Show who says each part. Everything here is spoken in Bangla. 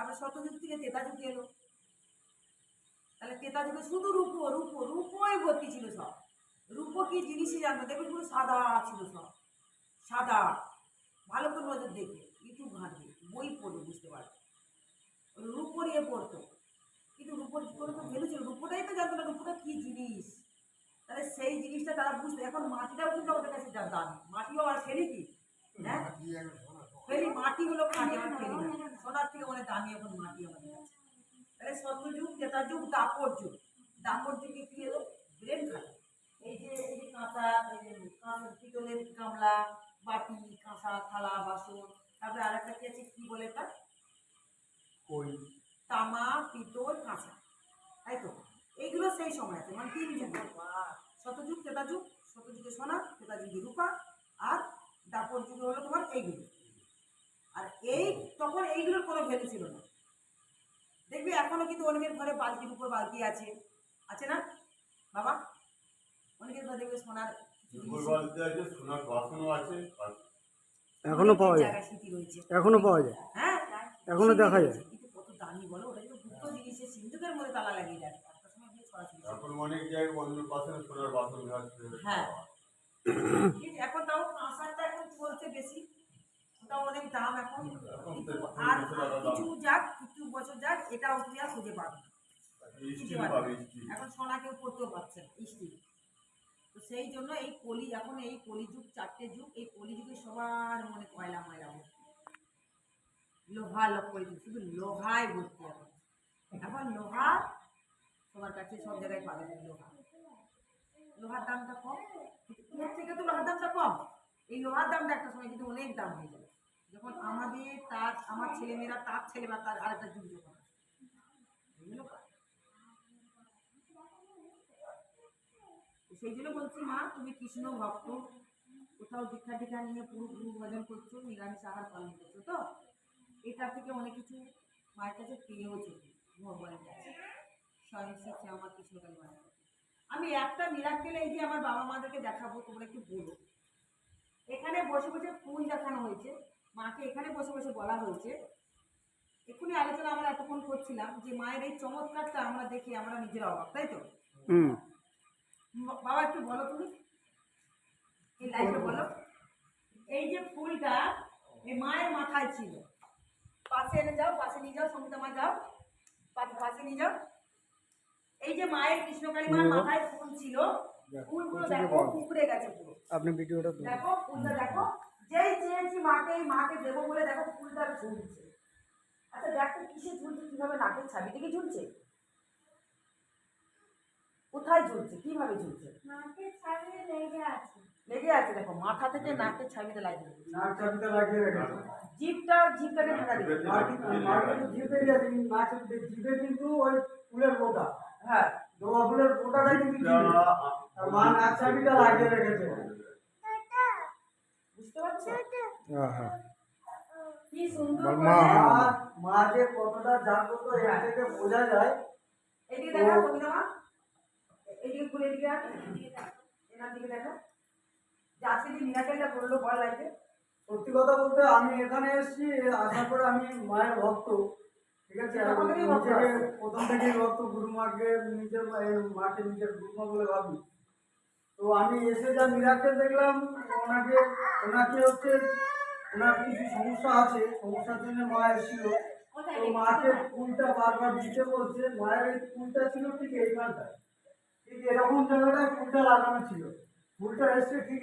Speaker 1: তারপরে শতযুগ থেকে তেতা যুগ এলো। তাহলে তেতা যুগে শুধু রূপো রূপো রূপোই ভর্তি ছিল সব। রূপো কি জিনিসই জানতো, দেখবে পুরো সাদা ছিল সব, সাদা। ভালো করে নজর দেখবে, ইউটিউব ঘাঁটবে, বই পড়ে বুঝতে পারবে। রূপো নিয়ে পড়তো, কিন্তু রূপোর কোনো তো ভ্যালু ছিল, রূপোটাই তো জানতো না রূপোটা কী জিনিস। তাহলে সেই জিনিসটা তারা বুঝতো। এখন মাটিটাও কিন্তু আমাদের কাছে দামি, মাটিও আর ফেলি কি, হ্যাঁ ফেলি, মাটি হলো খাঁটি, আমার ফেলি না, সোনার থেকে অনেক দামি এখন মাটি আমাদের কাছে। তাহলে সত্যযুগ, তেতা যুগ, দাপর যুগ। দাপর যুগে কি হলো, ব্রেন খালি। এই যে কাঁচা, পিতলের গামলা, বাটি, কাঁচা, থালা, বাসন। তারপরে আর একটা কি আছে, কি বলে এটা, তামা, পিতল, কাঁচা, তাই তো। এইগুলো সেই সময় আছে, মানে 3 যুগ, শতযুগ, তেতা যুগ। শতযুগে সোনা, তেতা যুগে রূপা, আর দাপর যুগে হলো তোমার এইগুলো। আর এই তখন এইগুলোর কোনো ভ্যালু ছিল না। দেখবি এখনো কিন্তু অনেকের ঘরে বালতির উপর বালতি আছে, আছে না বাবা? অনেকের ঘরে দেখবে সোনার
Speaker 2: এখনো পাওয়া যায়, এখনো পাওয়া যায়,
Speaker 1: হ্যাঁ
Speaker 2: এখনো দেখা যায়।
Speaker 1: কিন্তু কত দামি বলো, ওটা কিন্তু গুপ্ত জিনিসের সিন্ধুকের মধ্যে তালা লাগিয়ে যায়, একটা সময় গিয়ে ছড়াছড়ি।
Speaker 3: এখন অনেক জায়গায় অন্য পাশে সোনার বাসন আছে।
Speaker 1: হ্যাঁ এখন তাও কাঁসারটা এখন চলছে বেশি, ওটাও অনেক দাম এখন। কিন্তু আর কিছু বছর যাক এটাও তুমি আর খুঁজে পাবে না, এখন সোনা কেউ করতেও পারছে না, স্টিল। তো সেই জন্য এই কলি, এখন এই কলিযুগ, 4টে যুগ, এই কলিযুগে সবার মনে কয়লা ময়লা ভর্তি, লোহা কলিযুগ, শুধু লোহায় ভর্তি। এখন লোহা সবার কাছে, সব জায়গায় পাবে লোহা। লোহার দামটা কম, এর থেকে তো লোহার দামটা কম। এই লোহার দামটা একটা সময় কিন্তু অনেক দাম হয়ে যাবে, যখন আমাদের তার, আমার ছেলেমেয়েরা, তার ছেলে বা তার আরেকটা যুগ যখন সেই জন্য বলছি, মা তুমি কৃষ্ণ ভক্ত, কোথাও দীক্ষা টিক্ষা নিয়ে পুরো গুরু ভজন করছো, নিরামিষ আহার পালন করছো, তো এটার থেকে অনেক কিছু মায়ের কাছে পেয়েওছো ভগবানের কাছে, স্বয়ং শ্রী আমার কৃষ্ণকালী মায়ের কাছে। আমি একটা মিরাক্কেল এই যে আমার বাবা মাদেরকে দেখাবো, তোমরা একটু বলো। এখানে বসে বসে ফুল দেখানো হয়েছে মাকে, এখানে বসে বসে বলা হয়েছে। এক্ষুনি আলোচনা আমরা এতক্ষণ করছিলাম যে মায়ের এই চমৎকারটা আমরা দেখি আমরা নিজেরা অবাক, তাই তো? বাবা একটু বলো তুমি, এই লাইফে বলো, এই যে ফুলটা এই মায়ের মাথায় ছিল, পাশে এনে যাও, পাশে নিয়ে যাও, সঙ্গীতা মা যাও, পাশে নিয়ে যাও। এই যে মায়ের কৃষ্ণকালী মার মাথায় ফুল ছিল, ফুলগুলো দেখো পুকুরে গেছে পুরো।
Speaker 2: আপনি ভিডিওটা
Speaker 1: দেখো ফুলটা দেখো, যেই চেয়েছি মাকে, এই মাকে দেবো বলে দেখো ফুলটা ঝুলছে। আচ্ছা দেখো কিসে ঝুলছে, কিভাবে, নাকের ছাবি থেকে ঝুলছে, কোথায় ঝুলছে, কিভাবে ঝুলছে?
Speaker 4: নাকের ছাবি লেগে আছে,
Speaker 1: লেগে আছে, দেখো মাথা থেকে নাকের ছাবিতে লাগিয়ে রেখেছে,
Speaker 2: নাক চাবিতে লাগিয়ে রেখেছে,
Speaker 1: জিভটাকে ঢাকা দিয়েছে,
Speaker 2: জিভে কিন্তু ওই ফুলের বোটা,
Speaker 1: হ্যাঁ
Speaker 2: জবা ফুলের বোটাটা কিন্তু মা নাক চাবিটা লাগিয়ে রেখেছে।
Speaker 1: বুঝতে পারছো
Speaker 2: হ্যাঁ,
Speaker 1: কি সুন্দর
Speaker 2: মা যে কতটা জাগ্রত এর থেকে বোঝা যায়।
Speaker 1: এদিকে দেখা, সঙ্গীতা মা এদিকে খুলে, এদিকে এনার দিকে দেখা, যে আজকে যে মিরাকেলটা করলো ভয় লাগছে।
Speaker 2: সত্যি কথা বলতে আমি এখানে এসেছি, আসার পরে আমি মায়ের ভক্ত, ঠিক আছে, নিজেকে প্রথম থেকেই ভক্ত, গুরু মাকে নিজের মাকে নিজের গুরুমা বলে ভাবি। তো আমি এসে যা মিরাকেল দেখলাম, ওনাকে হচ্ছে ওনার কিছু সমস্যা আছে, সমস্যার জন্য মা এসেছিল। তো মাকে ফুলটা বারবার দিতে বলছে, মায়ের এই ফুলটা ছিল ঠিক এইখানটায়, ঠিক এরকম জায়গাটায় ফুলটা লাগানো ছিল, ফুলটা এসছে ঠিক